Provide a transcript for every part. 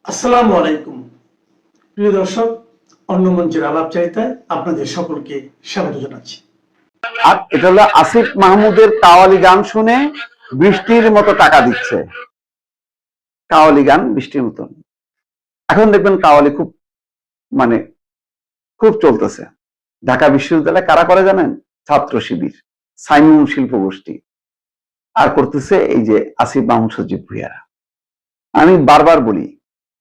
আসসালামু আলাইকুম প্রিয় দর্শক, অন্য মঞ্চের আলাপচারিতায় আপনাদের সকলকে স্বাগত জানাচ্ছি। আর এটা হলো আসিফ মাহমুদের কাওয়ালি গান শুনে বৃষ্টির মতো টাকা দিচ্ছে। কাওয়ালি গান বৃষ্টির মতো। এখন দেখবেন কাওয়ালি মানে খুব চলতেছে। ঢাকা বিশ্ববিদ্যালয়ে কারা করে জানেন? ছাত্র শিবির, সাইমন শিল্প গোষ্ঠী, আর করতেছে এই যে আসিফ মাহমুদ সজীব ভুইয়ারা। আমি বারবার বলি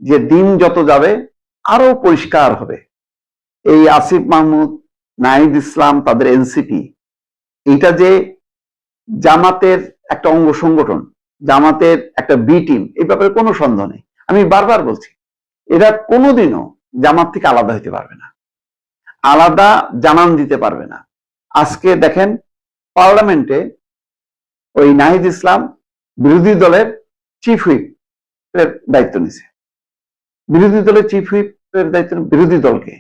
যে দিন যত যাবে আরো পরিষ্কার হবে এই আসিফ মাহমুদ, নাহিদ ইসলাম, তাদের এনসিপি, এটা যে জামাতের একটা অঙ্গ সংগঠন, জামাতের একটা বি টিম, এই ব্যাপারে কোনো সন্দেহ নেই। আমি বারবার বলছি এরা কোনোদিনও জামাত থেকে আলাদা হইতে পারবে না, আলাদা জানান দিতে পারবে না। আজকে দেখেন পার্লামেন্টে ওই নাহিদ ইসলাম বিরোধী দলের চিফ হুইপ এর দায়িত্ব নিছে। বিরোধী দলের চিফ হুইপ এর দায়িত্ব বিরোধী দলকে,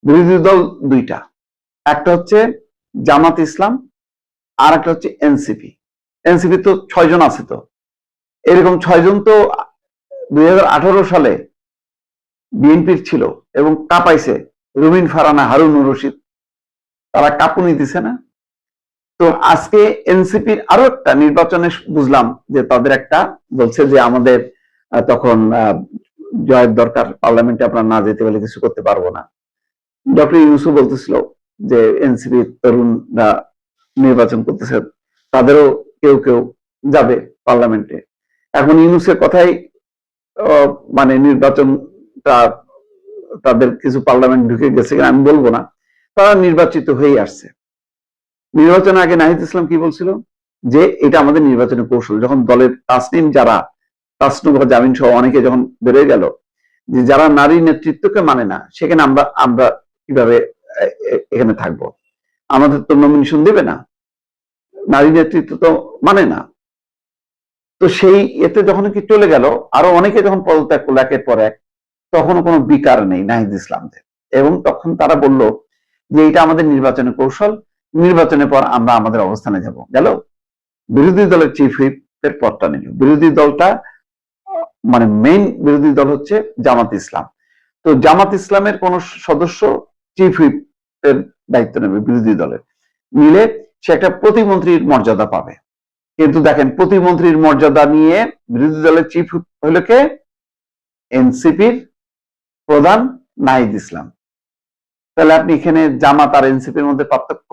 বিরোধী দল দুইটা, একটা হচ্ছে জামাত ইসলাম আর একটা হচ্ছে এনসিপি। এনসিপি তো 6 জন আছে। তো এরকম 6 জন তো 2018 সালে বিএনপির ছিল এবং কাঁপাইছে। রুমিন ফারানা, হারুন রশিদ, তারা কাঁপুনি দিছে না? তো আজকে এনসিপির আরো একটা নির্বাচনে বুঝলাম যে তাদের একটা বলছে যে আমাদের তখন জয়ের দরকার, পার্লামেন্টে আমরা না যেতে পারলে কিছু করতে পারবো না। ডক্টর ইউসুফ বলতেছিল যে এনসিপির তরুণরা নির্বাচন করতেছে, তাদেরও কেউ কেউ যাবে পার্লামেন্টে। এখন ইউনুসের কথাই মানে নির্বাচনটা তাদের কিছু পার্লামেন্ট ঢুকে গেছে কিনা আমি বলবো না, তারা নির্বাচিত হয়ে আসছে। নির্বাচনের আগে নাহিদ ইসলাম কি বলছিল যে এটা আমাদের নির্বাচনের কৌশল। যখন দলের তাসনিম, যারা তাসনুম বা জামিন সহ অনেকে যখন বেড়ে গেল যে যারা নারী নেতৃত্বকে মানে না, সেখানে আমরা আমরা কিভাবে এখানে থাকবো, আমাদের তো নমিনেশন দেবে না, নারী নেতৃত্ব তো মানে না। তো সেই এতে যখন কি চলে গেল, আরো অনেকে যখন পদত্যাগ করলো একের পর এক, তখনও কোনো বিকার নেই নাহিদ ইসলামদের। এবং তখন তারা বলল যে এটা আমাদের নির্বাচনের কৌশল, নির্বাচনের পর আমরা আমাদের অবস্থানে যাব। গেল বিরোধী দলের চিফ হুইপের পদটা নিল। বিরোধী দলটা মানে মেইন বিরোধী দল হচ্ছে জামাত ইসলাম। তো জামাত ইসলামের কোন সদস্য চিফ হুইপের দায়িত্ব নেবে বিরোধী দলের, নিলে সে একটা প্রতিমন্ত্রীর মর্যাদা পাবে। কিন্তু দেখেন প্রতিমন্ত্রীর মর্যাদা নিয়ে বিরোধী দলের চিফ হুইপ হইল কে? এনসিপির প্রধান নাহিদ ইসলাম। তাহলে আপনি এখানে জামাত আর এনসিপির মধ্যে পার্থক্য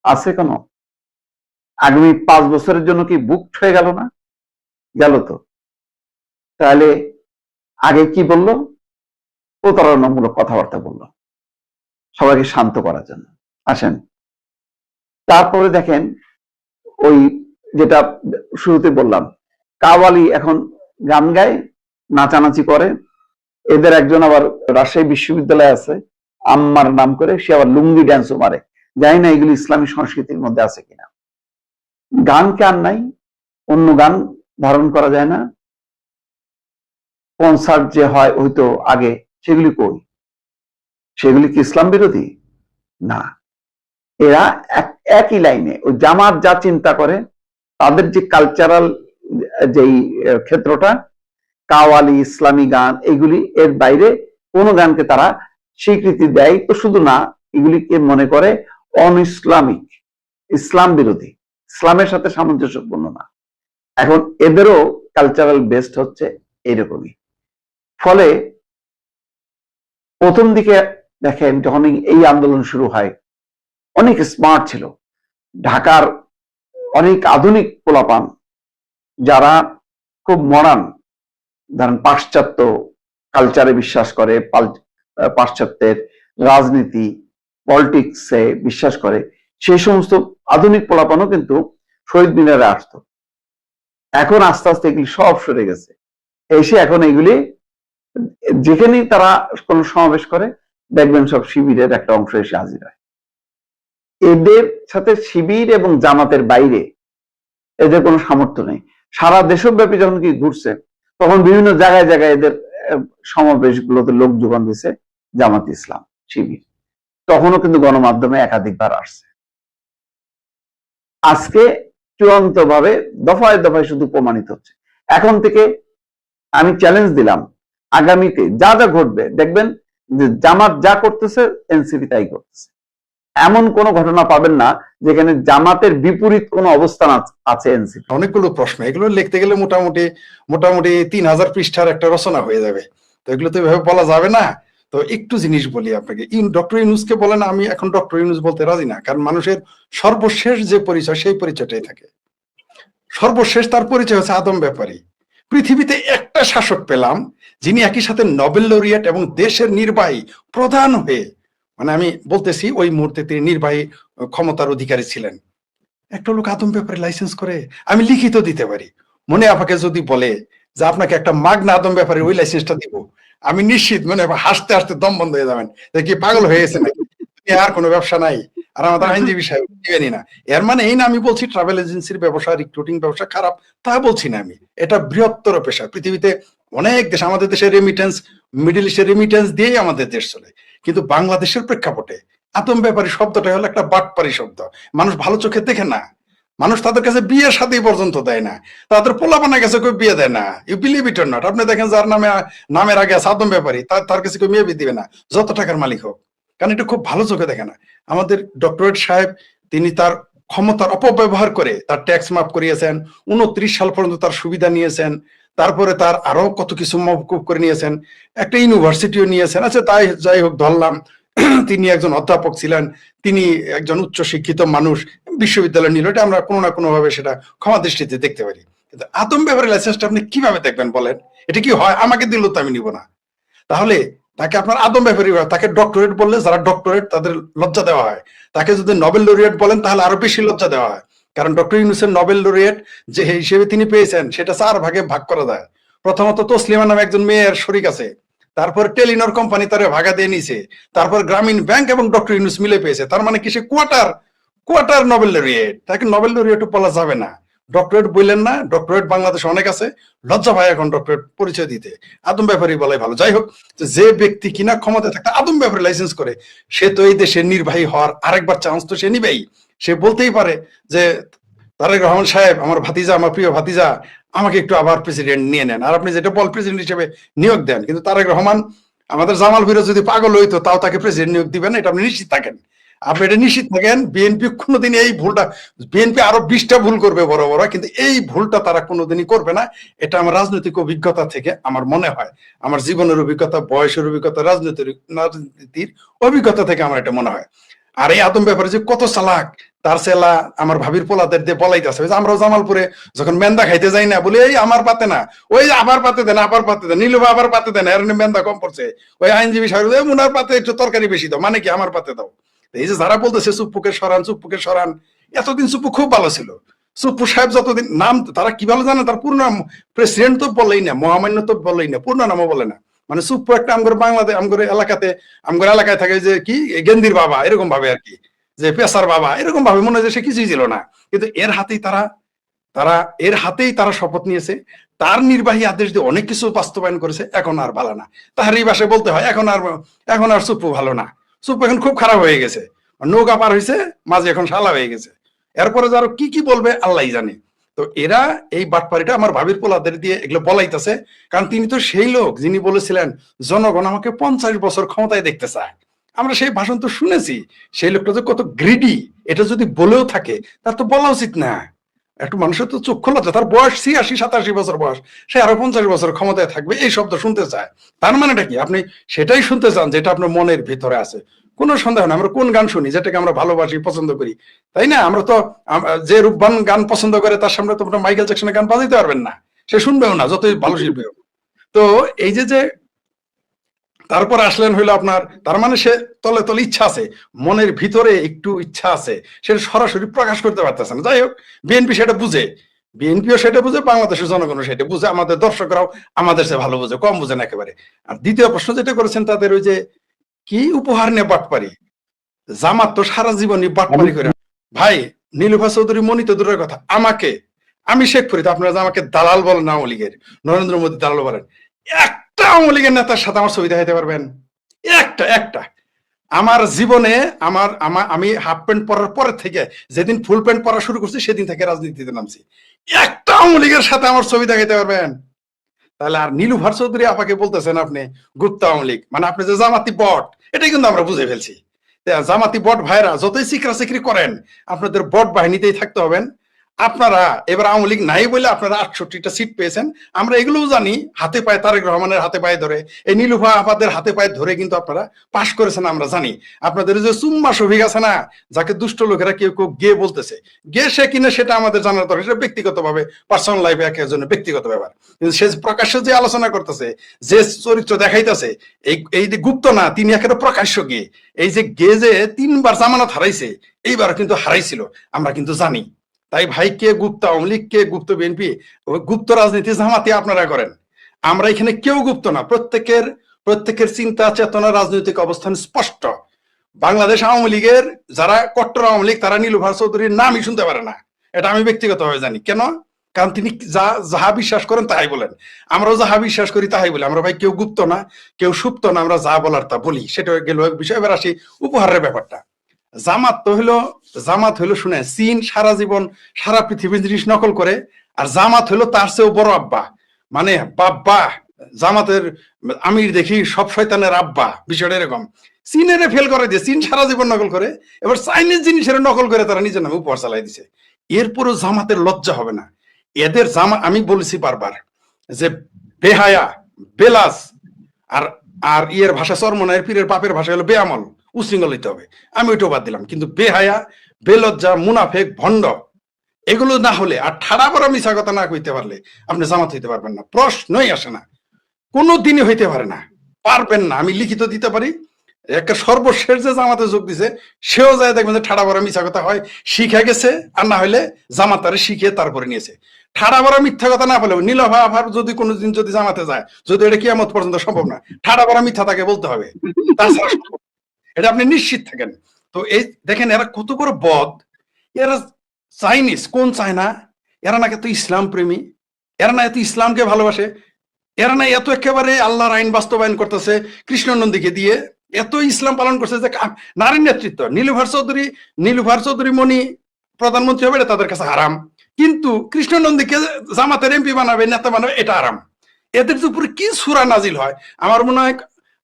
আছে কেন? আগামী 5 বছরের জন্য কি বুকড হয়ে গেল না? গেল তো। তাহলে আগে কি বললো? প্রতারণামূলক কথাবার্তা বললো সবাইকে শান্ত করার জন্য। আসেন তারপরে দেখেন ওই যেটা শুরুতে বললাম, কাওয়ালি এখন গান গায়, নাচানাচি করে। এদের একজন আবার রাজশাহী বিশ্ববিদ্যালয়ে আছে, আম্মার নাম করে, সে আবার লুঙ্গি ড্যান্সও মারে। জানি না এগুলি ইসলামী সংস্কৃতির মধ্যে আছে কিনা। গান কেন নাই? অন্য গান ধারণ করা যায় না? কনসার্ট যে হয় হয়তো আগে, সেগুলি কই? সেগুলি কি ইসলাম বিরোধী? না। এরা একই লাইনে, ওই জামাত যা চিন্তা করে, তাদের যে কালচারাল যেই ক্ষেত্রটা, কাওয়ালি, ইসলামী গান, এগুলি এর বাইরে কোন গানকে তারা স্বীকৃতি দেয় তো শুধু না, এগুলিকে মনে করে অন ইসলামিক, ইসলাম বিরোধী, ইসলামের সাথে সামঞ্জস্যপূর্ণ না। এখন এদেরও কালচারাল বেস্ট হচ্ছে এরকমই। ফলে প্রথম দিকে দেখেন যখন এই আন্দোলন শুরু হয়, অনেক স্মার্ট ছিল ঢাকার অনেক আধুনিক পোলাপান, যারা খুব মডার্ন, ধরেন পাশ্চাত্য কালচারে বিশ্বাস করে, পাশ্চাত্যের রাজনীতি পলিটিক্সে বিশ্বাস করে, সেই সমস্ত আধুনিক পোলাপানও কিন্তু শহীদ মিনারে আসতো। এখন আস্তে আস্তে এগুলি সব সরে গেছে, এসে এখন এগুলি যেখানেই তারা কোনো সমাবেশ করে দেখবেন সব শিবিরের একটা অংশ এসে হাজির হয়। এদের সাথে শিবির এবং জামাতের বাইরে এদের কোনো সামর্থ্য নেই। সারা দেশব্যাপী যখন কি ঘুরছে, তখন বিভিন্ন জায়গায় জায়গায় এদের সমাবেশগুলোতে লোক যোগান দিয়েছে জামাত ইসলাম, শিবির। তখনও কিন্তু গণমাধ্যমে একাধিকবার আসছে। আজকে চূড়ান্ত ভাবে দফায় দফায় শুধু প্রমাণিত হচ্ছে। এখন থেকে আমি চ্যালেঞ্জ দিলাম, আগামীতে যা যা ঘটবে দেখবেন যে জামাত যা করতেছে এনসিপি তাই করতেছে। এমন কোন ঘটনা পাবেন না যেখানে জামাতের বিপরীত কোন অবস্থান আছে এনসিপি। অনেকগুলো প্রশ্ন, এগুলো লিখতে গেলে মোটামুটি মোটামুটি 3000 পৃষ্ঠার একটা রচনা হয়ে যাবে। তো এগুলো তো এভাবে বলা যাবে না। তো একটু জিনিস বলি আপনাকে, ডক্টর ইউনূসকে বলেন, আমি এখন ডক্টর ইউনূস বলতে রাজি না, কারণ মানুষের সর্বশেষ যে পরিচয় সেই পরিচয়টাই থাকে। সর্বশেষ তার পরিচয় হচ্ছে আদম ব্যাপারী। পৃথিবীতে একটা শাসক পেলাম যিনি একই সাথে নোবেল লরিয়েট এবং দেশের নির্বাহী প্রধান হয়ে, মানে আমি বলতেছি ওই মুহূর্তে তিনি নির্বাহী ক্ষমতার অধিকারী ছিলেন। একটা লোক আদম ব্যাপারে লাইসেন্স করে, আমি লিখিত দিতে পারি। মনে আপাকে যদি বলে যে আপনাকে একটা মাগনা আদম ব্যাপারে ওই লাইসেন্সটা দিব, আমি নিশ্চিত মনে হাসতে হাসতে দম বন্ধ হয়ে যাবেন, কি পাগল হয়ে গেছে নাকি, আর কোনো ব্যবসা নাই, আর আমাদের আইনজীবী সাহেব দিবেনই না। এর মানে এই না আমি বলছি ট্রাভেল এজেন্সির ব্যবসা, রিক্রুটিং ব্যবসা খারাপ, তা বলছি না আমি। এটা বৃহত্তর পেশা। পৃথিবীতে অনেক দেশ, আমাদের দেশের রেমিটেন্স, মিডল ইস্টের রেমিটেন্স দিয়েই আমাদের দেশ চলে, কিন্তু বাংলাদেশের প্রেক্ষাপটে আদম ব্যাপারী শব্দটা হলো একটা বাটপারি শব্দ। মানুষ ভালো চোখে দেখে না, মানুষ তাদের কাছে বিয়ের সাথে পর্যন্ত দেয় না, তাদের পোলাপানের কাছে কেউ বিয়ে দেয় না। You believe it or not, আপনি দেখেন যার নামের আগে আছে আদম ব্যাপারী, তার কাছে কেউ মেয়ে বিয়ে দিবে না, যত টাকার মালিক হোক, কারণ এটা খুব ভালো চোখে দেখে না। আমাদের ডক্টরেট সাহেব, তিনি তার ক্ষমতার অপব্যবহার করে তার ট্যাক্স মাফ করিয়েছেন, 29 সাল পর্যন্ত তার সুবিধা নিয়েছেন, তারপরে তার আরো কত কিছু মওকুফ করে নিয়েছেন, একটা ইউনিভার্সিটিও নিয়েছেন। আচ্ছা তাই যাই হোক, ধরলাম তিনি একজন অধ্যাপক ছিলেন, তিনি একজন উচ্চ শিক্ষিত মানুষ, বিশ্ববিদ্যালয় নিল, এটা আমরা কোনো না কোনো ভাবে সেটা ক্ষমা দৃষ্টিতে দেখতে পারি। কিন্তু আদম ব্যাপারে লাইসেন্সটা আপনি কিভাবে দেখবেন বলেন? এটা কি হয় আমাকে দিল তো আমি নিব না? তাহলে তাকে আপনার আদম ব্যাপারী, তাকে ডক্টরেট বললে যারা ডক্টরেট তাদের লজ্জা দেওয়া হয়, তাকে যদি নোবেল লরিয়েট বলেন তাহলে আরো বেশি লজ্জা দেওয়া হয়। কারণ ডক্টর ইউনূসের নোবেল লরিয়েট যে হিসেবে তিনি পেয়েছেন সেটা 4 ভাগে ভাগ করা যায়। প্রথমত তসলিমা নামে একজন মেয়ের শরিক আছে, তারপর টেলিনর কোম্পানি তারে ভাগা দিয়ে নিছে, তারপর গ্রামীণ ব্যাংক এবং ডক্টর ইউনূস মিলে পেয়েছে। তার মানে কি সে কোয়ার্টার কোয়ার্টার নোবেল লরিয়েট? তাকে নোবেল লরিয়েট বলা যাবে না, ডক্টরেট বললেন না। ডক্টরেট বাংলাদেশে অনেক আছে, লজ্জা ভাই এখন ডক্টরেট পরিচয় দিতে, আদম ব্যাপারী বলাই ভালো। যাই হোক, যে ব্যক্তি কিনা ক্ষমতা থাকতে আদম ব্যাপারী লাইসেন্স করে, সে তো এই দেশের নির্বাহী হওয়ার আরেকবার চান্স তো সে নিবেই। সে বলতেই পারে যে তারেক রহমান সাহেব, আমার ভাতিজা, আমার প্রিয় ভাতিজা, আমাকে একটু আবার প্রেসিডেন্ট নিয়ে নেন, আর আপনি যেটা বল প্রেসিডেন্ট হিসেবে নিয়োগ দেন। কিন্তু তারেক রহমান, আমাদের জামাল ভীরো যদি পাগল হইতো তাও তাকে প্রেসিডেন্ট নিয়োগ দিবেন, এটা আপনি নিশ্চিত থাকেন। আপনি এটা নিশ্চিত থাকেন। বিএনপি কোনোদিন এই ভুলটা, বিএনপি আরো 20টা ভুল করবে বড় বড়, কিন্তু এই ভুলটা তারা কোনোদিনই করবে না। এটা আমার রাজনৈতিক অভিজ্ঞতা থেকে আমার মনে হয়, আমার জীবনের অভিজ্ঞতা, বয়সের অভিজ্ঞতা, রাজনীতির অভিজ্ঞতা থেকে আমার এটা মনে হয়। আর এই আদম ব্যাপারে যে কত চালাক, তার সেলা আমার ভাবির পোলাদের দিয়ে বলাইতেছে। আমরাও জামালপুরে যখন মেন্দা খাইতে যাই না, বলি এই আমার পাতে না, ওই আবার পাতে দেন, আবার পাতে দেন, নীলুভা আবার পাতে দেন, এর মেন্দা কম পড়ছে। ওই আইনজীবী সাহেব মুনার পাতে একটু তরকারি বেশি দাও, মানে কি আমার পাতে দাও। এই যে যারা বলতেছে চুপ্পুকে সরান, চুপ্পুকে সরান, এতদিন চুপ্পু খুব ভালো ছিল। চুপ্পু সাহেব যতদিন নাম, তারা কি ভালো জানে, তার পূর্ণ নাম প্রেসিডেন্ট তো বলেই না, মহামান্য তো বলেই না, পূর্ণ নামও বলে না। মানে চুপ্পু একটা আমগর বাংলাদেশ, আমগর এলাকাতে, আমগর এলাকায় থাকে যে কি গেন্দির বাবা, এরকম ভাবে আর কি, যে পেশার বাবা, এরকম ভাবে মনে হয় যে সে কিছুই ছিল না। কিন্তু এর হাতেই তারা শপথ নিয়েছে, তার নির্বাহী আদেশ দিয়ে অনেক কিছু বাস্তবায়ন করেছে। এখন আর ভালো না, তাহার এই ভাষায় বলতে হয়, এখন আর চুপ্পু ভালো না, চুপ্পু এখন খুব খারাপ হয়ে গেছে, নৌকা পার হয়েছে, মাঝে এখন শালা হয়ে গেছে। এরপরে যারা কি কি বলবে আল্লাহ জানে। তো এরা এই বাটপাড়িটা আমার ভাবির পোলাদের দিয়ে এগুলো বলাইতেছে, কারণ তিনি তো সেই লোক যিনি বলেছিলেন জনগণ আমাকে 50 বছর ক্ষমতায় দেখতে চায়। আমরা সেই ভাষণ তো শুনেছি। সেই লোকটা যে কত গ্রিডি, এটা যদি বলেও থাকে তার তো বলা উচিত না। একটু মানুষের তো চোখ খোলা যায়, তার বয়স 86-87 বছর বয়স, সে আরো 50 বছর ক্ষমতায় থাকবে, এই শব্দ শুনতে চায়। তার মানেটা কি? আপনি সেটাই শুনতে চান যেটা আপনার মনের ভিতরে আছে। কোনো সন্দেহ না, আমরা কোন গান শুনি যেটাকে আমরা ভালোবাসি, পছন্দ করি, তাই না? আমরা তো যে রূপবান গান পছন্দ করে তার সামনে তো আপনার মাইকেল জ্যাকসনের গান বাজাইতে পারবেন না, সে শুনবেও না যতই ভালো শিল্পী হোক। তো এই যে তারপর আসলেন হইলো আপনার, তার মানে সে তলে তলে ইচ্ছা আছে, মনের ভিতরে একটু ইচ্ছা আছে, সেটা সরাসরি প্রকাশ করতে পারতেছে না। যাই হোক, বিএনপি সেটা বুঝে, বিএনপিও সেটা বুঝে, বাংলাদেশের জনগণও সেটা বুঝে, আমাদের দর্শকরাও আমাদের সে ভালো বুঝে, কম বুঝে না একেবারে। আর দ্বিতীয় প্রশ্ন যেটা করেছেন তাদের, ওই যে কি উপহার নিয়ে বাটপারি, জামাত তো সারা জীবনই বাটপারি করে। ভাই নীলুফা চৌধুরী, মনি তো দূরের কথা, আমি শেখ ফরিদ, আপনারা যে আমাকে দালাল বলেন আওয়ামী লীগের, নরেন্দ্র মোদী দালাল বলেন, একটা আওয়ামী লীগের নেতার সাথে আমার ছবি দেখাইতে পারবেন? একটা আমার জীবনে, আমি হাফ প্যান্ট পরার পরের থেকে যেদিন ফুল প্যান্ট পরা শুরু করছি সেদিন থেকে রাজনীতিতে নামছি, একটা আওয়ামী লীগের সাথে আমার ছবি দেখাইতে পারবেন? তাহলে আর নীলুফার চৌধুরী আপাকে বলতেছেন আপনি গুপ্ত আওয়ামী লীগ, মানে আপনি যে জামাতি বট, এটাই কিন্তু আমরা বুঝে ফেলছি। জামাতি বট ভাইরা যতই চিকরা চিকরি করেন, আপনাদের বট বাহিনীতেই থাকতে হবেন। আপনারা এবার আওয়ামী লীগ নাই বলে আপনারা 68টা সিট পেয়েছেন, আমরা এগুলোও জানি। হাতে পায়ে তারেক রহমানের হাতে পায়ে ধরে, এই নীলুফা আপাদের হাতে পায়ে ধরে কিন্তু আপনারা পাশ করেছেন, আমরা জানি। আপনাদের যে চুম্মা শফিক আছে না, যাকে দুষ্ট লোকেরা কেউ কেউ গে বলতেছে, গে সে কিনা সেটা আমাদের জানার দরকার, সেটা ব্যক্তিগতভাবে পার্সোনাল লাইফে এক একজনের ব্যক্তিগত ব্যাপার। কিন্তু সে প্রকাশ্য যে আলোচনা করতেছে, যে চরিত্র দেখাইতেছে, এই যে গুপ্ত না, তিনি একেবারে প্রকাশ্য গে। এই যে গে যে 3বার জামানত হারাইছে, এইবার কিন্তু হারাইছিল, আমরা কিন্তু জানি। তাই ভাই, কে গুপ্ত আওয়ামী লীগ, কে গুপ্ত বিএনপি, গুপ্ত রাজনীতি জামাতি আপনারা করেন। আমরা এখানে কেউ গুপ্ত না, প্রত্যেকের চিন্তা চেতনা রাজনৈতিক অবস্থান স্পষ্ট। বাংলাদেশ আওয়ামী লীগের যারা কট্টর আওয়ামী লীগ, তারা নীলুফার চৌধুরীর নামই শুনতে পারে না, এটা আমি ব্যক্তিগতভাবে জানি। কেন? কারণ তিনি যাহা বিশ্বাস করেন তাই বলেন, আমরাও যাহা বিশ্বাস করি তাই বলি। আমরা ভাই কেউ গুপ্ত না, কেউ সুপ্ত না, আমরা যা বলার তা বলি। সেটা গেল এক বিষয়। এবার আসি উপহারের ব্যাপারটা। জামাত হইলো শুনে, চীন সারা জীবন সারা পৃথিবীর জিনিস নকল করে, আর জামাত হইলো তার চেয়েও বড় আব্বা, মানে বাব্বা। জামাতের আমির দেখি সব শয়তানের আব্বা, বিষয়টা এরকম। চীনের ফেল করে দিয়ে চীন সারা জীবন নকল করে, এবার চাইনিজ জিনিসের নকল করে তারা নিজের নামে উপহার চালাই দিছে। এরপরও জামাতের লজ্জা হবে না? এদের আমি বলেছি বারবার যে বেহায়া, বেলাস, আর ইয়ের ভাষা চরমনায়ের পীরের বাপের ভাষা হলো বেআমল, উশৃঙ্খল হইতে হবে। আমি ওইটাও বাদ দিলাম, কিন্তু বেহায়া, বেলজ্জা, মুনাফেক, ভণ্ড, এগুলো না হলে, আর ঠাড়া বড় মিশা কথা না কইতে পারলে আপনি জামাত হইতে পারবেন না। প্রশ্নই আসে না, কোনো দিনই হইতে পারে না, পারবেন না। আমি লিখিত দিতে পারি। একটা সর্বশেষ যে জামাতে যোগ দিছে, সেও যায় দেখবেন যে ঠাড়া বড় মিশা কথা হয়, শিখে গেছে, আর না হলে জামাতারে শিখে তারপরে নিয়েছে। ঠাড়া বড় মিথ্যা কথা না বলে, নীলফা আফার যদি কোনোদিন যদি জামাতে যায়, যদি এটা কিয়ামত পর্যন্ত সম্ভব না, ঠাড়া বড় মিথ্যা তাকে বলতে হবে, তাছাড়া সম্ভব, এটা আপনি নিশ্চিত থাকেন। তো এই দেখেন এরা কত বড় বদ। এরা চাইনিজ, কোন চায়না, এরা না এত ইসলাম প্রেমী, এরা না এত ইসলামকে ভালোবাসে, এরা না এত একেবারে আল্লাহর আইন বাস্তবায়ন করতেছে কৃষ্ণ নন্দীকে দিয়ে, এত ইসলাম পালন করছে যে নারীর নেতৃত্ব। নীলুফার চৌধুরী মণি প্রধানমন্ত্রী হবে, এটা তাদের কাছে হারাম। কিন্তু কৃষ্ণ নন্দীকে জামাতের এমপি বানাবে, নেতা বানাবে, এটা আরাম। এদের উপরে কি সূরা নাজিল হয়, আমার মনে হয়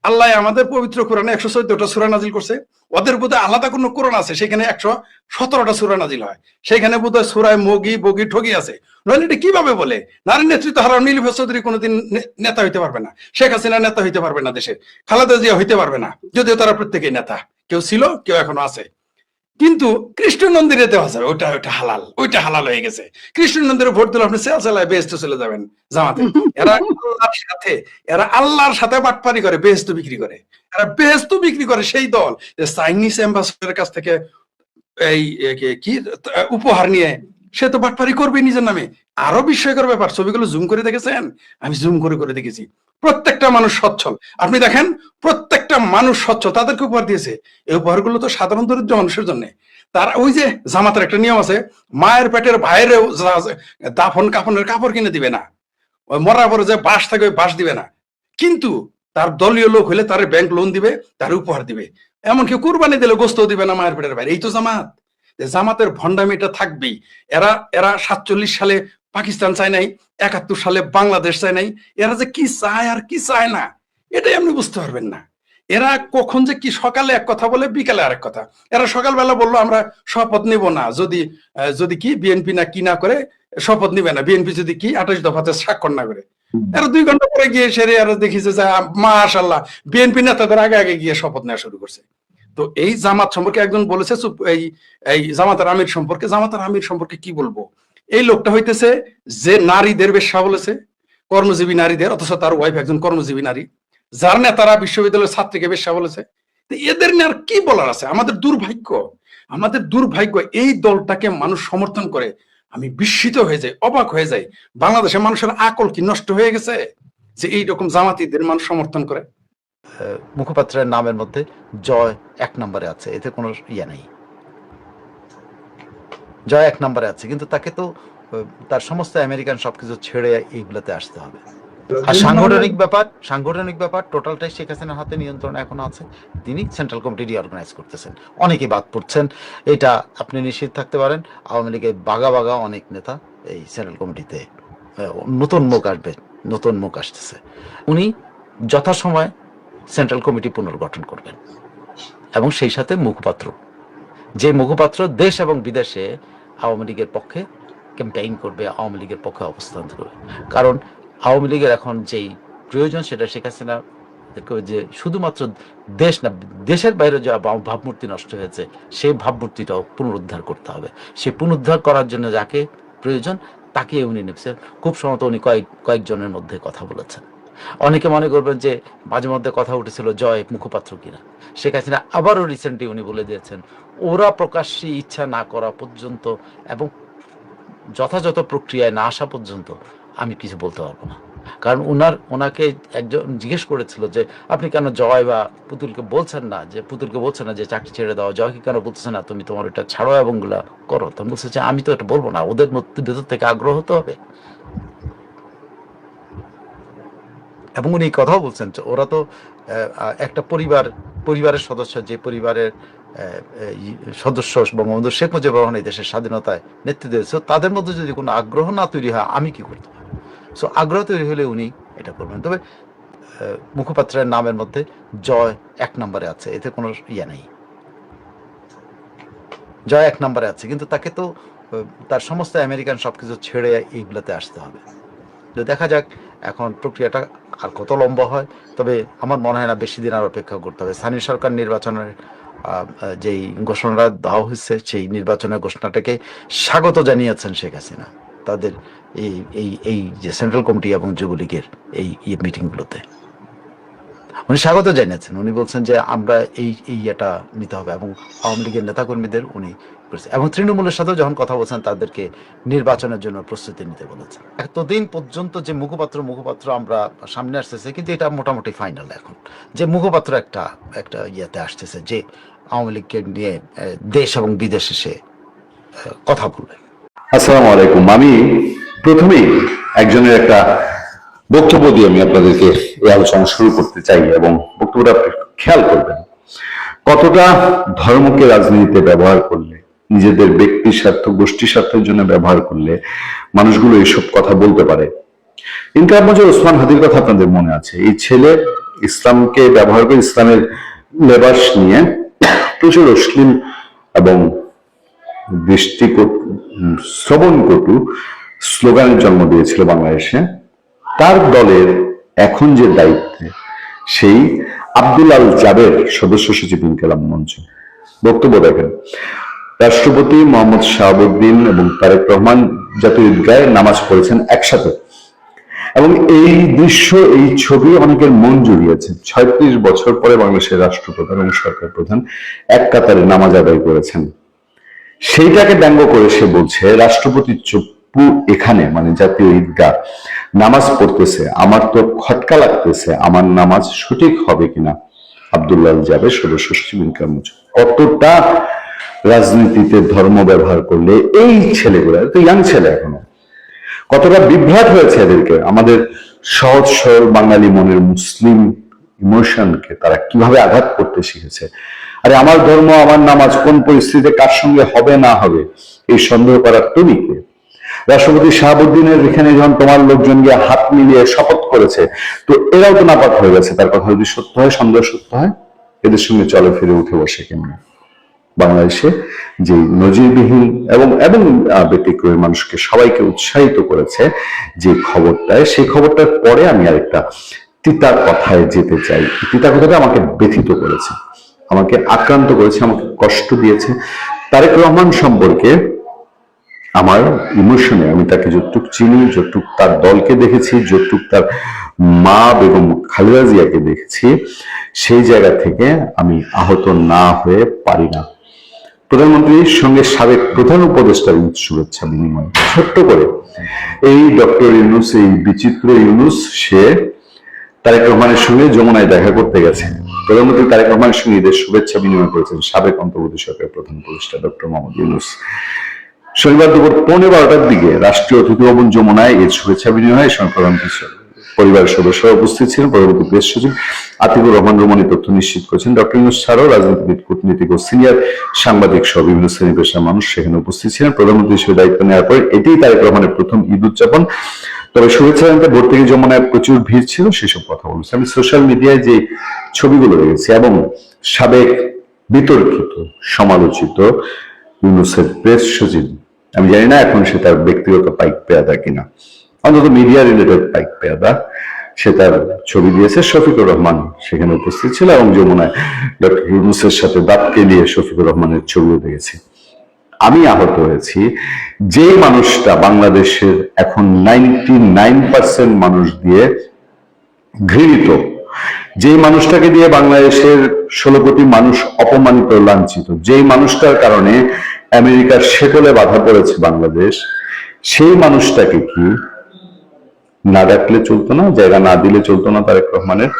আল্লাহ আমাদের পবিত্র কোরআনে 114টা সূরা নাজিল করছে, ওদের বোধহয় আলাদা কোনো কোরআন আছে, সেখানে 117টা সূরা নাজিল হয়, সেখানে বোধহয় সূরায় মগি বগি ঠগি আছে। নইলে এটা কিভাবে বলে নারীর নেতৃত্ব হারাম? নীলুফার চৌধুরী কোনোদিন নেতা হইতে পারবে না, শেখ হাসিনা নেতা হইতে পারবে না, দেশের খালেদা জিয়া হইতে পারবে না, যদিও তারা প্রত্যেকেই নেতা, কেউ ছিল কেউ এখনো আছে। কিন্তু কৃষ্ণ মন্দিরে দেওয়া যাবে, ওটা হালাল হয়ে গেছে। কৃষ্ণ মন্দিরে ভোট দিলে আপনি চালায় বেহেশতে চলে যাবেন জামাতে। এরা আল্লাহর সাথে বাটপারি করে, বেহেশত বিক্রি করে। এরা বেহেশত বিক্রি করে সেই দল যে চাইনিজ অ্যাম্বাসেডারের কাছ থেকে এই কি উপহার নিয়ে, সে তো বাটপারি করবে নিজের নামে। আরো বিস্ময়কর ব্যাপার, ছবিগুলো জুম করে দেখেছেন? আমি জুম করে দেখেছি। প্রত্যেকটা মানুষ সচ্ছল, আপনি দেখেন প্রত্যেকটা মানুষ সচ্ছল, তাদেরকে উপহার দিয়েছে। এই উপহারগুলো তো সাধারণ দরিদ্র মানুষের জন্য। তারা ওই যে জামাতের একটা নিয়ম আছে, মায়ের পেটের ভাইয়েরও দাফন কাফনের কাপড় কিনে দিবে না, ওই মরার পরে যে বাস থাকে ওই বাস দিবে না, কিন্তু তার দলীয় লোক হলে তার ব্যাংক লোন দিবে, তার উপহার দিবে। এমনকি কুরবানি দিলে গোস্ত দিবে না মায়ের পেটের ভাই। এই তো জামাত। জামাতের ভণ্ডামিটা থাকবেই। এরা 47 সালে পাকিস্তান চায় নাই, 71 সালে বাংলাদেশ চায় নাই। এরা যে কি চায় আর কি চায় না, এটাই আপনি বুঝতে পারবেন না। এরা কখন যে কি, সকালে এক কথা বলে বিকালে আরেক কথা। এরা সকালবেলা বললো আমরা শপথ নিব না, যদি কি বিএনপি না কি না করে শপথ নিবে না, বিএনপি যদি কি 28 দফাতে স্বাক্ষর না করে। এরা 2 ঘন্টা পরে গিয়ে সেরে আর দেখিছে যে মাশাআল্লাহ বিএনপি নেতাদের আগে গিয়ে শপথ নেওয়া শুরু করছে। তো এই জামাত সম্পর্কে একজন বলেছে, এই জামাতের আমির সম্পর্কে কি বলবো? এই লোকটা হইতেছে যে নারীদের বেশ্যা বলেছে, কর্মজীবী নারীদের, অথচ তার ওয়াইফ একজন কর্মজীবী নারী, যার নেতারা বিশ্ববিদ্যালয়ের ছাত্রীকে বেশ্যা বলেছে। এদের নিয়ে আর কি বলার আছে? আমাদের দুর্ভাগ্য এই দলটাকে মানুষ সমর্থন করে। আমি বিস্মিত হয়ে যাই, অবাক হয়ে যাই। বাংলাদেশের মানুষের আকল কি নষ্ট হয়ে গেছে যে এইরকম জামাতিদের মানুষ সমর্থন করে? মুখপাত্রের নামের মধ্যে জয় 1 নম্বরে আছে, এতে কোনো ইয়ে নেই। জয় 1 নম্বরে আছে, কিন্তু তাকে তো তার সমস্ত আমেরিকান সবকিছু ছেড়ে এইগুলোতে আসতে হবে। আর সাংগঠনিক ব্যাপার টোটালটাই শেখ হাসিনার হাতে নিয়ন্ত্রণ এখন আছে। তিনি সেন্ট্রাল কমিটি রিঅর্গানাইজ করতেছেন, অনেকেই বাদ পড়ছেন, এটা আপনি নিশ্চিত থাকতে পারেন। আওয়ামী লীগের বাগা অনেক নেতা এই সেন্ট্রাল কমিটিতে নতুন মুখ আসবে নতুন মুখ আসতেছে। উনি যথাসময়ে সেন্ট্রাল কমিটি পুনর্গঠন করবেন এবং সেই সাথে মুখপাত্র, যে মুখপাত্র দেশ এবং বিদেশে আওয়ামী লীগের পক্ষে ক্যাম্পেইন করবে, আওয়ামী লীগের পক্ষে অবস্থান করবে। কারণ আওয়ামী লীগের এখন যেই প্রয়োজন সেটা শেখ হাসিনা যে শুধুমাত্র দেশ না, দেশের বাইরে যে ভাবমূর্তি নষ্ট হয়েছে সেই ভাবমূর্তিটাও পুনরুদ্ধার করতে হবে। সেই পুনরুদ্ধার করার জন্য যাকে প্রয়োজন তাকে উনি নেপছেন। খুব সম্ভবত উনি কয়েকজনের মধ্যে কথা বলেছেন। অনেকে মনে করবেন যে মাঝে মধ্যে কথা উঠেছিল জয় মুখপাত্র কিনা। শেখ হাসিনা আবারও রিসেন্টলি উনি বলে দিয়েছেন ওরা প্রকাশ্যে ইচ্ছা না করা পর্যন্ত এবং যথাযথ প্রক্রিয়ায় না আসা পর্যন্ত আমি কিছু বলতে পারবো না। কারণ ওনাকে একজন জিজ্ঞেস করেছিল যে আপনি কেন জয় বা পুতুলকে বলছেন না, যে পুতুলকে বলছেন না যে চাকরি ছেড়ে দাও, জয়কে কেন বলছেন না তুমি তোমার এটা ছাড়ো এবং গুলা করো। তখন বলছে যে আমি তো এটা বলবো না, ওদের ভেতর থেকে আগ্রহ হতে হবে। এবং উনি এই কথাও বলছেন ওরা তো একটা পরিবারের সদস্য, যে পরিবারের সদস্য বঙ্গবন্ধু শেখ মুজিবুর রহমান এই দেশের স্বাধীনতায় নেতৃত্ব দিয়েছে, তাদের মধ্যে যদি কোনো আগ্রহ না তৈরি হয় আমি কি করতে পারি? সো আগ্রহ তৈরি হলে উনি এটা করবেন। তবে মুখপাত্রের নামের মধ্যে জয় 1 নম্বরে আছে, এতে কোনো ইয়ে নেই। জয় 1 নম্বরে আছে, কিন্তু তাকে তো তার সমস্ত আমেরিকান সবকিছু ছেড়ে এইগুলোতে আসতে হবে। তো দেখা যাক এখন প্রক্রিয়াটা আর কত লম্বা হয়। তবে আমার মনে হয় না বেশি দিন আর অপেক্ষা করতে হবে। স্থানীয় সরকার নির্বাচনের যেই ঘোষণাটা দেওয়া হয়েছে সেই নির্বাচনের ঘোষণাটাকে স্বাগত জানিয়েছেন শেখ হাসিনা তাদের এই যে সেন্ট্রাল কমিটি এবং যুবলীগের এই মিটিংগুলোতে উনি স্বাগত জানিয়েছেন। উনি বলছেন যে আমরা ইয়েটা নিতে হবে এবং আওয়ামী লীগের নেতাকর্মীদের উনি এবং তৃণমূলের সাথেও যখন কথা বলছেন তাদেরকে নির্বাচনের জন্য প্রস্তুতি নিতে বলেছেন। এতদিন পর্যন্ত যে মুখপাত্র আমরা সামনে আসতেছে, কিন্তু এটা মোটামুটি ফাইনাল এখন, যে মুখপাত্র একটা ইয়েতে আসতেছে যে আওয়ামী লীগকে নিয়ে দেশ এবং বিদেশে সে কথা বলবে। আসসালামু আলাইকুম। আমি প্রথমেই একজনের একটা বক্তব্য দিয়ে আমি আপনাদেরকে এই আলোচনা শুরু করতে চাই এবং বক্তব্যটা খেয়াল করবেন। কতটা ধর্মকে রাজনীতিতে ব্যবহার করলে, নিজেদের ব্যক্তি স্বার্থ গোষ্ঠী স্বার্থের জন্য ব্যবহার করলে মানুষগুলো এইসব কথা বলতে পারে। ইনকাম মজুর ওসমান হাদির কথা আপনাদের মনে আছে। এই ছেলে ইসলামকে ব্যবহার করে ইসলামের লেবাস নিয়ে প্রচুর অশ্লীল এবং শ্রবণকটু স্লোগানের জন্ম দিয়েছিল বাংলাদেশে। তার দলের এখন যে দায়িত্বে সেই আব্দুল আল জাবের সদস্য সচিব ইনকিলাব মঞ্চ বক্তব্য দেখেন। রাষ্ট্রপতি মোহাম্মদ শাহাবুদ্দিন এবং তারেক রহমান জাতীয় ঈদগাহে নামাজ পড়েছেন একসাথে এবং এই দৃশ্য, এই ছবি অনেকের মন জুড়িয়েছে। 36 বছর পরে বাংলাদেশের রাষ্ট্রপ্রধান এবং সরকার প্রধান এক কাতারে নামাজ আদায় করেছেন। সেইটাকে ব্যঙ্গ করে সে বলছে রাষ্ট্রপতি চপ্পু এখানে মানে জাতীয় ঈদগাহ নামাজ পড়তেছে, আমার তো খটকা লাগতেছে, আমার নামাজ সঠিক হবে কিনা। আব্দুল্লাহ জাবের সদস্য সচিব ইনকিলাব মঞ্চ। কতটা রাজনীতিতে ধর্ম ব্যবহার করলে এই ছেলেগুলা তো ইয়াং ছেলে এখনো কতটা বিভ্রাট হয়েছে এদেরকে, আমাদের সহজ সরল বাঙালি মনের মুসলিম ইমোশনকে তারা কিভাবে আঘাত করতে শিখেছে। আরে আমার ধর্ম আমার নামাজ কোন পরিস্থিতিতে কার সঙ্গে হবে না হবে এই সন্দেহ করার তুমি কে? রাষ্ট্রপতি শাহাবুদ্দিনের এখানে যখন তোমার লোকজন গিয়ে হাত মিলিয়ে শপথ করেছে, তো এরাও তো নাপাক হয়ে গেছে। তার কথা যদি সত্য হয়, সন্দেহ সত্য হয়, এদের সঙ্গে চলে ফিরে উঠে বসে কেমন? বাংলাদেশে যে নজিরবিহীন এবং ব্যতিক্রমী মানুষকে সবাইকে উৎসাহিত করেছে যে খবরটায়, সেই খবরটার পরে আমি আরেকটা তিতা কথায় যেতে চাই। তিতা কথাটা আমাকে ব্যথিত করেছে, আমাকে আক্রান্ত করেছে, আমাকে কষ্ট দিয়েছে। তারেক রহমান সম্পর্কে আমার ইমোশনে আমি তাকে যতটুক চিনি, যতটুক তার দলকে দেখেছি, যতটুক তার মা বেগম খালেদা জিয়াকে দেখেছি, সেই জায়গা থেকে আমি আহত না হয়ে পারি না। প্রধানমন্ত্রীর সঙ্গে সাবেক প্রধান উপদেষ্টার শুভেচ্ছা বিনিময় ছোট্ট করে এই ডক্টর ইউনূস, এই বিচিত্র ইউনূস, সে তারেক রহমানের সঙ্গে যমুনায় দেখা করতে গেছে। প্রধানমন্ত্রী তারেক রহমানের সঙ্গে ঈদের শুভেচ্ছা বিনিময় করেছেন সাবেক অন্তর্বর্তী সরকারের প্রধান উপদেষ্টা ডক্টর মোহাম্মদ ইউনূস। শনিবার দুপুর 12:15টার দিকে রাষ্ট্রীয় অতিথি ভবন যমুনায় এর শুভেচ্ছা বিনিময় হয়। প্রধানমন্ত্রী পরিবারের সদস্যরা উপস্থিত ছিলেন। প্রধানমন্ত্রী প্রেস সচিব আতিকুর রহমান রুমনি তথ্য নিশ্চিত করেছেন। ডক্টর ইউনূস ছাড়াও রাজনীতিবিদ, কূটনীতিক ও সিনিয়র সাংবাদিক সহ বিভিন্ন শ্রেণী পেশার মানুষ সেখানে উপস্থিত ছিলেন। প্রধানমন্ত্রী হিসেবে দায়িত্ব নেওয়ার পর এটি তারেক রহমানের প্রথম ঈদ উদযাপন। তবে শুভেচ্ছা জানাতে ভর্তুকি যমুনায় প্রচুর ভিড় ছিল, সেসব কথা বলছি। আমি সোশ্যাল মিডিয়ায় যে ছবিগুলো দেখেছি এবং সাবেক বিতর্কিত সমালোচিত ইউনূসের প্রেস সচিব, আমি জানি না এখন সে তার ব্যক্তিগত পাইক পেয়াদা কিনা, অন্তত মিডিয়া রিলেটেড পাইক পেয়াদা, সে তার ছবি দিয়েছে। শফিকুর রহমান সেখানে উপস্থিত ছিল এবং যমুনায় ডক্টর ইউনূসের সাথে দাঁত কেলিয়ে শফিকুর রহমানের ছবিও দেখেছি। আমি আহত হয়েছি যে মানুষটা বাংলাদেশের এখন 99% মানুষ দিয়ে ঘৃণিত, যেই মানুষটাকে দিয়ে বাংলাদেশের 16 কোটি মানুষ অপমানিত, লাঞ্ছিত, যেই মানুষটার কারণে আমেরিকার শেকলে বাধা পড়েছে বাংলাদেশ, সেই মানুষটাকে কি না ডাকলে চলতো না, জায়গা না দিলে চলতো না তারেক রহমানের?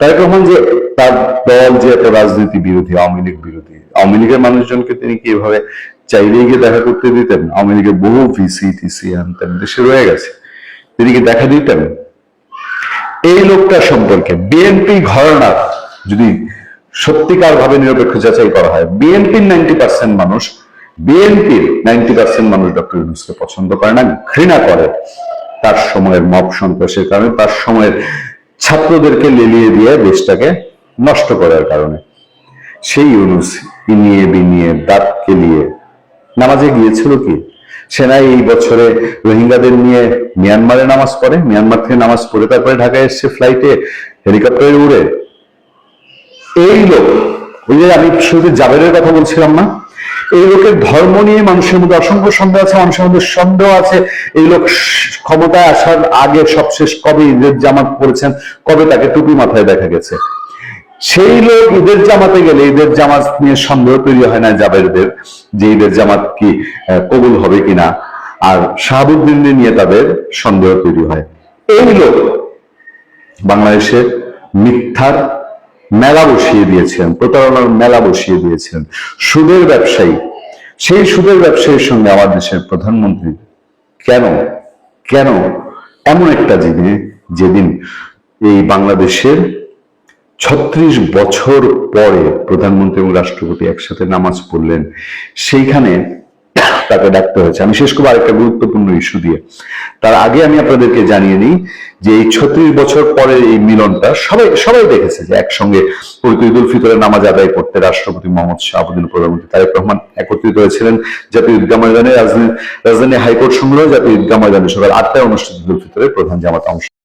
তারেক রহমান যে তার দল যে এত রাজনীতি বিরোধী, আওয়ামী লীগ বিরোধী, আওয়ামী লীগের মানুষজনকে তিনি কি এভাবে চাইলেই গিয়ে দেখা করতে দিতেন? আওয়ামী লীগের বহু ভিসি টিসি আনতেন, দেশে রয়ে গেছে, তিনি কি দেখা দিতেন? এই লোকটা সম্পর্কে বিএনপি ঘরানার যদি সত্যিকার ভাবে নিরপেক্ষ যাচাই করা হয়, বিএনপির 90% মানুষ ডক্টর ইউনূসকে পছন্দ করে না, ঘৃণা করে তার সময়ের মব সন্ত্রাসের কারণে, তার সময়ের ছাত্রদেরকে লেলিয়ে দিয়ে দেশটাকে নষ্ট করার কারণে। সেই ইউনূস ইনিয়ে বিনিয়ে দাঁত কেলিয়ে নামাজে গিয়েছিল কি? সেনাই এই বছরে রোহিঙ্গাদের নিয়ে মিয়ানমারে নামাজ পড়ে, মিয়ানমার থেকে নামাজ পড়ে তারপরে ঢাকায় এসছে ফ্লাইটে, হেলিকপ্টারে উড়ে। এই লোক, ওই যে আমি শুধু জাবেরের কথা বলছিলাম না, এই লোকের ধর্ম নিয়ে মানুষের মধ্যে অসংখ্য সন্দেহ আছে, মানুষের মধ্যে সন্দেহ আছে এই লোক ক্ষমতায় আসার আগে সবশেষ কবে ঈদের জামাত পড়েছেন, কবে তাকে টুপি মাথায় দেখা গেছে। সেই লোক ঈদের জামাতে গেলে ঈদের জামাত নিয়ে সন্দেহ তৈরি হয় না জাবেরদের, যে ঈদের জামাত কি কবুল হবে কিনা, আর শাহাবুদ্দিন নিয়ে তাদের সন্দেহ তৈরি হয়। এই লোক বাংলাদেশে মিথ্যার মেলা বসিয়ে দিয়েছেন, প্রতারণার মেলা বসিয়ে দিয়েছেন, সুদের ব্যবসায়ী। সেই সুদের ব্যবসায়ীর সঙ্গে আমার দেশের প্রধানমন্ত্রী কেন কেন এমন একটা দিনে, যেদিন এই বাংলাদেশের 36 বছর পরে প্রধানমন্ত্রী এবং রাষ্ট্রপতি একসাথে নামাজ পড়লেন, সেইখানে তাকে ডাকতে হয়েছে। আমি শেষ করবো আরেকটা গুরুত্বপূর্ণ ইস্যু দিয়ে। তার আগে আমি আপনাদেরকে জানিয়ে নিই যে এই 36 বছর পরে এই মিলনটা সবাই দেখেছে, যে একসঙ্গে পবিত্র ঈদুল ফিতরের নামাজ আদায় করতে রাষ্ট্রপতি মোহাম্মদ শাহাবুদ্দিন, প্রধানমন্ত্রী তারেক রহমান একত্রিত হয়েছিলেন জাতীয় ঈদগাহ ময়দানে। রাজধানী হাইকোর্ট সংলগ্ন জাতীয় ঈদগাহ ময়দানে সকাল 8টায় অনুষ্ঠিত ঈদুল ফিতরের প্রধান জামাত অংশ